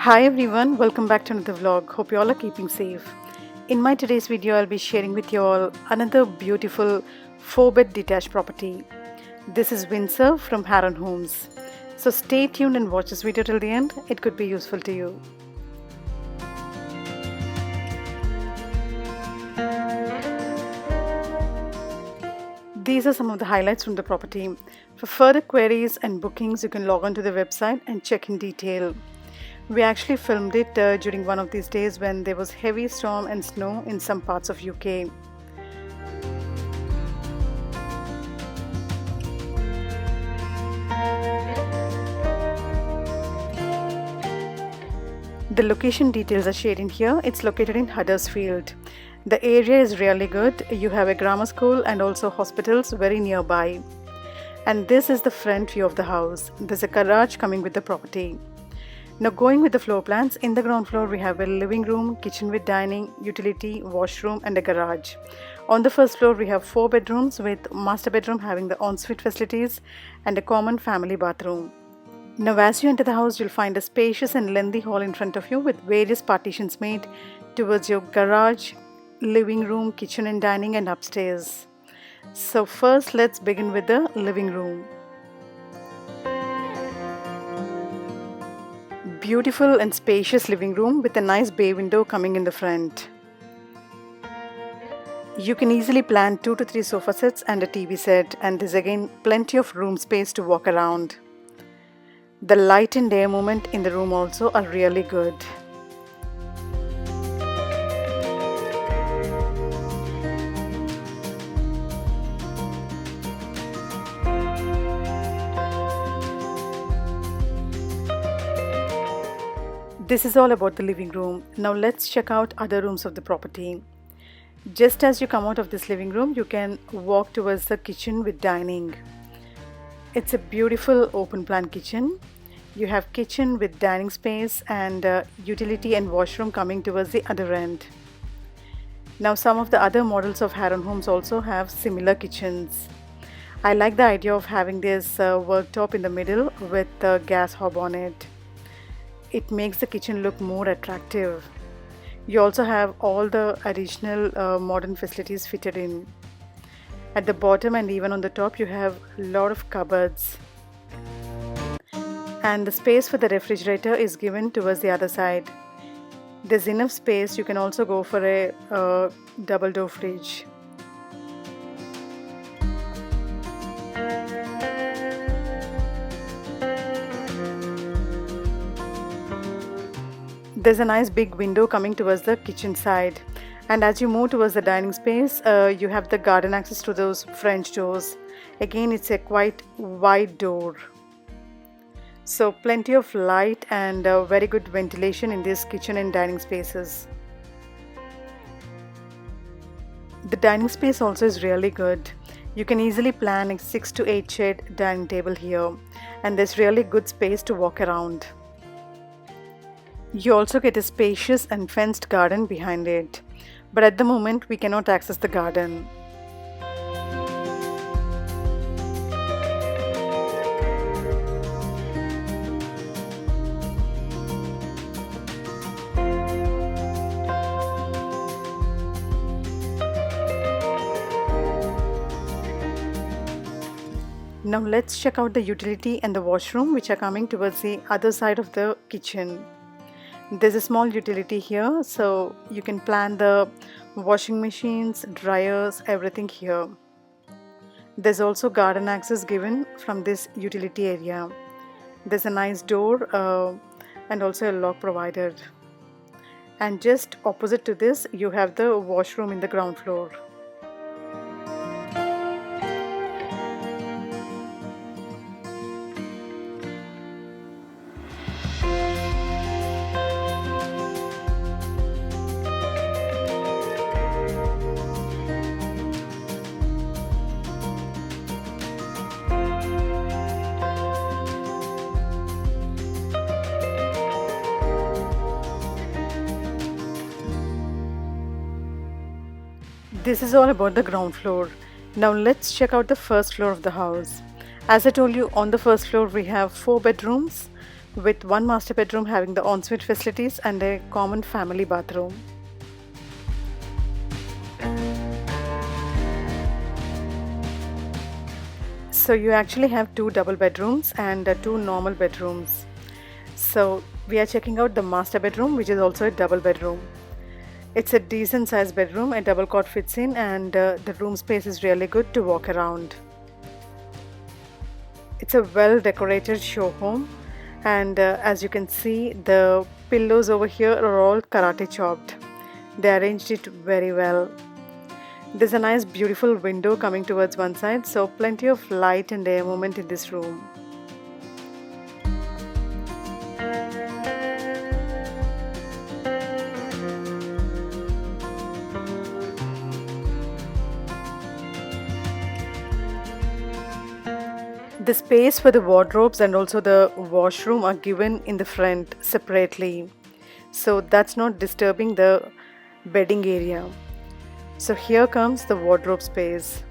Hi everyone, welcome back to another vlog. Hope you all are keeping safe. In my today's video, I'll be sharing with you all another beautiful 4-bed detached property. This is Windsor from Harron Homes. So stay tuned and watch this video till the end. It could be useful to you. These are some of the highlights from the property. For further queries and bookings, you can log on to the website and check in detail. We actually filmed it during one of these days when there was heavy storm and snow in some parts of UK. The location details are shared in here. It's located in Huddersfield. The area is really good. You have a grammar school and also hospitals very nearby. And this is the front view of the house. There's a garage coming with the property. Now going with the floor plans, in the ground floor we have a living room, kitchen with dining, utility, washroom and a garage. On the first floor we have 4 bedrooms with master bedroom having the ensuite facilities and a common family bathroom. Now as you enter the house, you'll find a spacious and lengthy hall in front of you with various partitions made towards your garage, living room, kitchen and dining and upstairs. So first let's begin with the living room. Beautiful and spacious living room with a nice bay window coming in the front. You can easily plan 2 to 3 sofa sets and a TV set, and there's again plenty of room space to walk around. The light and air movement in the room also are really good. This is all about the living room. Now let's check out other rooms of the property. Just as you come out of this living room, you can walk towards the kitchen with dining. It's a beautiful open plan kitchen. You have kitchen with dining space and utility and washroom coming towards the other end. Now some of the other models of Harron homes also have similar kitchens. I like the idea of having this worktop in the middle with the gas hob on it. It makes the kitchen look more attractive. You also have all the additional modern facilities fitted in. At the bottom and even on the top you have a lot of cupboards. And the space for the refrigerator is given towards the other side. There's enough space. You can also go for a double door fridge. There's a nice big window coming towards the kitchen side, and as you move towards the dining space, you have the garden access to those French doors. Again, it's a quite wide door, so plenty of light and very good ventilation in this kitchen and dining spaces. The dining space also is really good. You can easily plan a 6 to 8 chair dining table here, and there's really good space to walk around. You also get a spacious and fenced garden behind it, but at the moment we cannot access the garden. Now let's check out the utility and the washroom, which are coming towards the other side of the kitchen. There's a small utility here, so you can plan the washing machines, dryers, everything here. There's also garden access given from this utility area. There's a nice door and also a lock provided. And just opposite to this, you have the washroom in the ground floor. This is all about the ground floor. Now let's check out the first floor of the house. As I told you, on the first floor we have 4 bedrooms with one master bedroom having the ensuite facilities and a common family bathroom. So you actually have two double bedrooms and two normal bedrooms. So we are checking out the master bedroom, which is also a double bedroom. It's a decent sized bedroom, a double cot fits in, and the room space is really good to walk around. It's a well decorated show home, and as you can see, the pillows over here are all karate chopped. They arranged it very well. There's a nice beautiful window coming towards one side, so plenty of light and air movement in this room. The space for the wardrobes and also the washroom are given in the front separately, so that's not disturbing the bedding area. So here comes the wardrobe space.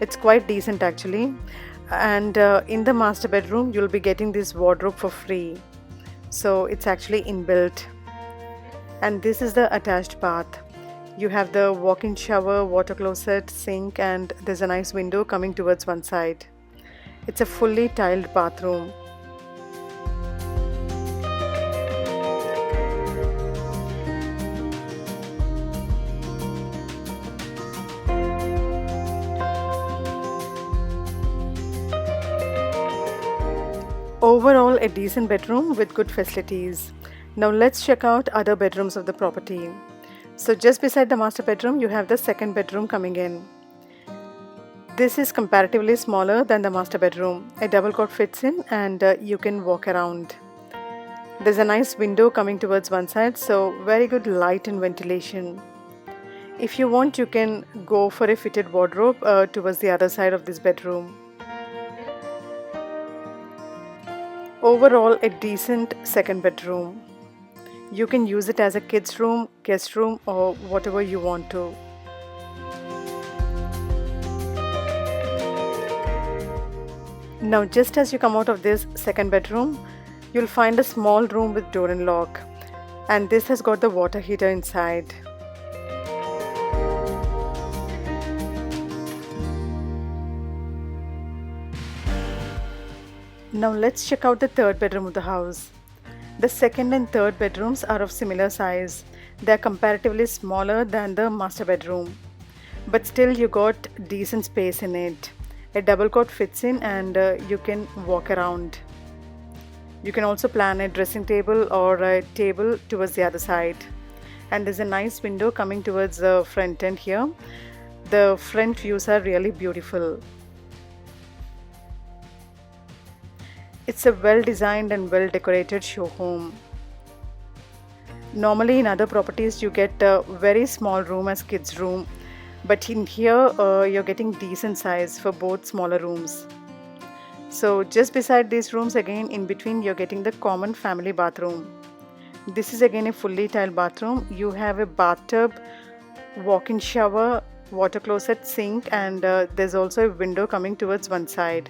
It's quite decent actually, and in the master bedroom you'll be getting this wardrobe for free, so it's actually inbuilt. And this is the attached bath. You have the walk-in shower, water closet, sink, and there's a nice window coming towards one side. It's a fully tiled bathroom. Overall, a decent bedroom with good facilities. Now let's check out other bedrooms of the property. So just beside the master bedroom, you have the second bedroom coming in. This is comparatively smaller than the master bedroom. A double cot fits in and you can walk around. There's a nice window coming towards one side, so very good light and ventilation. If you want, you can go for a fitted wardrobe towards the other side of this bedroom. Overall, a decent second bedroom. You can use it as a kids' room, guest room, or whatever you want to. Now, just as you come out of this second bedroom, you'll find a small room with door and lock, and this has got the water heater inside. Now let's check out the third bedroom of the house. The second and third bedrooms are of similar size. They are comparatively smaller than the master bedroom, but still you got decent space in it. A double cot fits in and you can walk around. You can also plan a dressing table or a table towards the other side. And there's a nice window coming towards the front end here. The front views are really beautiful. It's a well designed and well decorated show home. Normally in other properties you get a very small room as kids room, but in here you're getting decent size for both smaller rooms. So just beside these rooms, again in between, you're getting the common family bathroom. This is again a fully tiled bathroom. You have a bathtub, walk-in shower, water closet, sink, and there's also a window coming towards one side.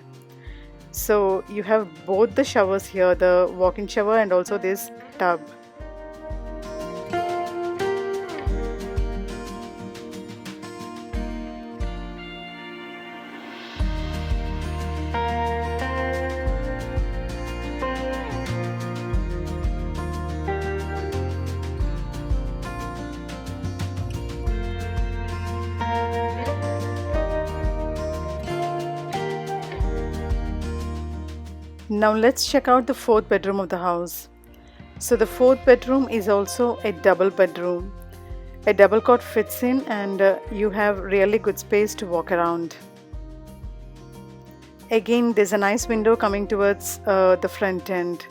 So you have both the showers here, the walk-in shower and also this tub. Now let's check out the fourth bedroom of the house. So the fourth bedroom is also a double bedroom. A double cot fits in and you have really good space to walk around. Again, there's a nice window coming towards the front end.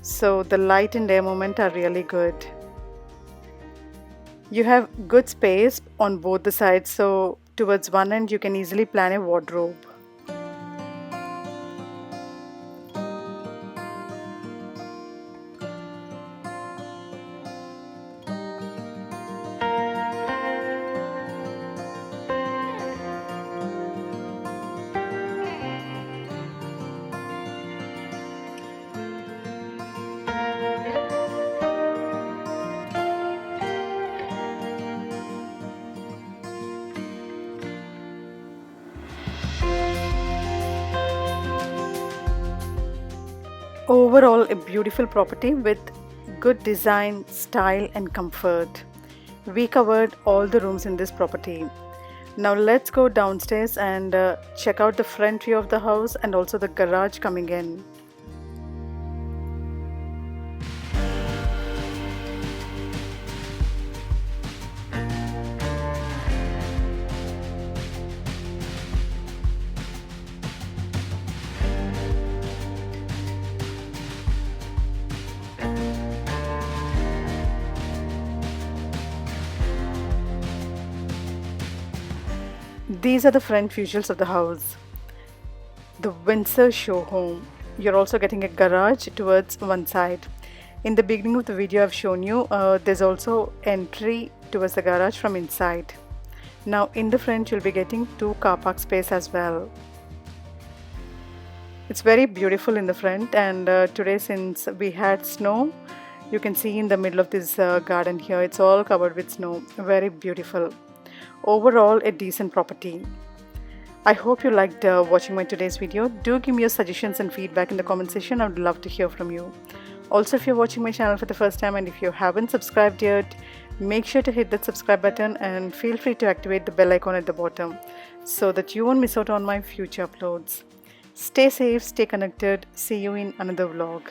So the light and air movement are really good. You have good space on both the sides, so towards one end you can easily plan a wardrobe. Overall, a beautiful property with good design, style, and comfort. We covered all the rooms in this property. Now let's go downstairs and check out the front view of the house and also the garage coming in. These are the front visuals of the house. The Windsor show home. You're also getting a garage towards one side. In the beginning of the video I've shown you there's also entry towards the garage from inside. Now in the front you'll be getting 2 car park space as well. It's very beautiful in the front, and today since we had snow, you can see in the middle of this garden here it's all covered with snow. Very beautiful. Overall a decent property. I hope you liked watching my today's video. Do give me your suggestions and feedback in the comment section. I would love to hear from you. Also, if you're watching my channel for the first time and if you haven't subscribed yet, make sure to hit that subscribe button and feel free to activate the bell icon at the bottom so that you won't miss out on my future uploads. Stay safe, stay connected. See you in another vlog.